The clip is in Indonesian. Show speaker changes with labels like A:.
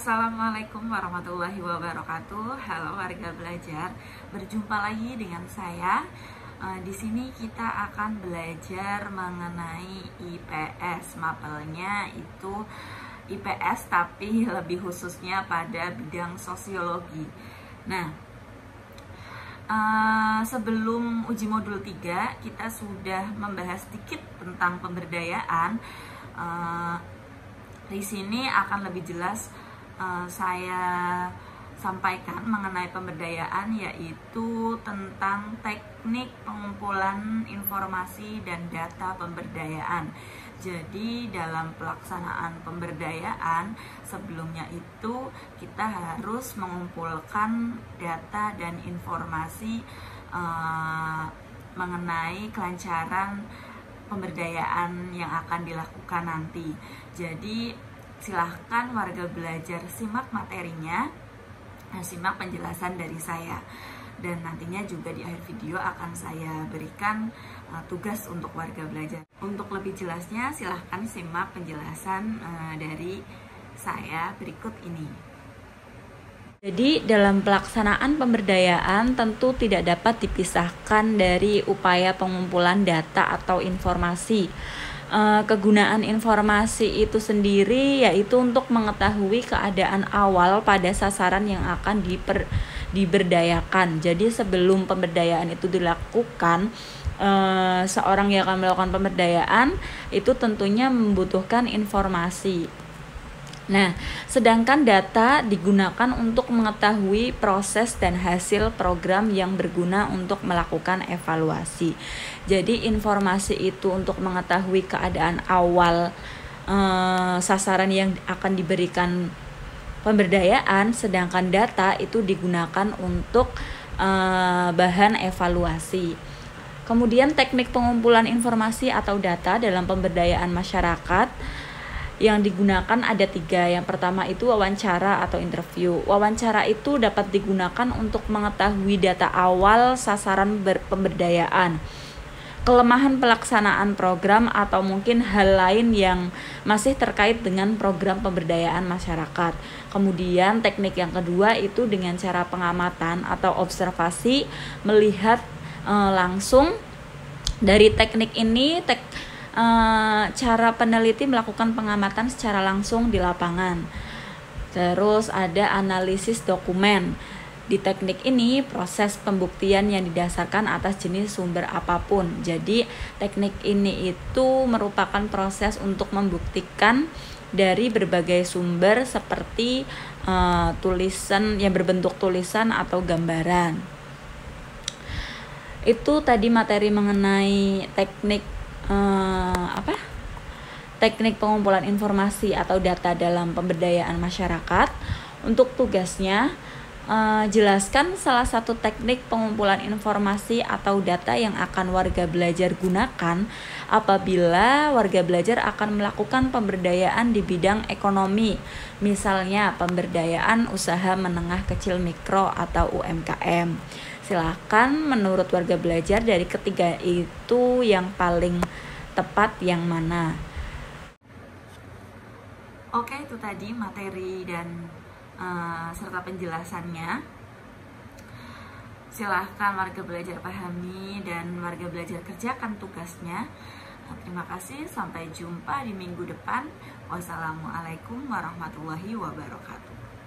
A: Assalamualaikum warahmatullahi wabarakatuh. Halo warga belajar, berjumpa lagi dengan saya. Di sini kita akan belajar mengenai IPS. Mapelnya itu IPS, tapi lebih khususnya pada bidang sosiologi. Nah, sebelum uji modul 3 kita sudah membahas sedikit tentang pemberdayaan. Di sini akan lebih jelas saya sampaikan mengenai pemberdayaan, yaitu tentang teknik pengumpulan informasi dan data pemberdayaan. Jadi dalam pelaksanaan pemberdayaan sebelumnya itu kita harus mengumpulkan data dan informasi mengenai kelancaran pemberdayaan yang akan dilakukan nanti. Jadi silahkan warga belajar simak materinya, simak penjelasan dari saya, dan nantinya juga di akhir video akan saya berikan tugas untuk warga belajar. Untuk lebih jelasnya silahkan simak penjelasan dari saya berikut ini. Jadi dalam pelaksanaan pemberdayaan tentu tidak dapat dipisahkan dari upaya pengumpulan data atau informasi. Kegunaan informasi itu sendiri yaitu untuk mengetahui keadaan awal pada sasaran yang akan diberdayakan. Jadi sebelum pemberdayaan itu dilakukan, seorang yang akan melakukan pemberdayaan itu tentunya membutuhkan informasi. Nah, sedangkan data digunakan untuk mengetahui proses dan hasil program yang berguna untuk melakukan evaluasi. Jadi informasi itu untuk mengetahui keadaan awal sasaran yang akan diberikan pemberdayaan, sedangkan data itu digunakan untuk bahan evaluasi. Kemudian teknik pengumpulan informasi atau data dalam pemberdayaan masyarakat yang digunakan ada 3. Yang pertama itu wawancara atau interview. Wawancara itu dapat digunakan untuk mengetahui data awal sasaran pemberdayaan, kelemahan pelaksanaan program, atau mungkin hal lain yang masih terkait dengan program pemberdayaan masyarakat. Kemudian teknik yang kedua itu dengan cara pengamatan atau observasi, melihat langsung. Dari teknik ini cara peneliti melakukan pengamatan secara langsung di lapangan. Terus ada analisis dokumen. Di teknik ini proses pembuktian yang didasarkan atas jenis sumber apapun. Jadi teknik ini itu merupakan proses untuk membuktikan dari berbagai sumber seperti tulisan yang berbentuk tulisan atau gambaran. Itu tadi materi mengenai teknik teknik pengumpulan informasi atau data dalam pemberdayaan masyarakat. Untuk tugasnya, jelaskan salah satu teknik pengumpulan informasi atau data yang akan warga belajar gunakan apabila warga belajar akan melakukan pemberdayaan di bidang ekonomi, misalnya pemberdayaan usaha menengah kecil mikro atau UMKM. Silahkan menurut warga belajar dari ketiga itu yang paling tepat yang mana. Oke, itu tadi materi dan serta penjelasannya. Silahkan warga belajar pahami dan warga belajar kerjakan tugasnya. Terima kasih, sampai jumpa di minggu depan. Wassalamualaikum warahmatullahi wabarakatuh.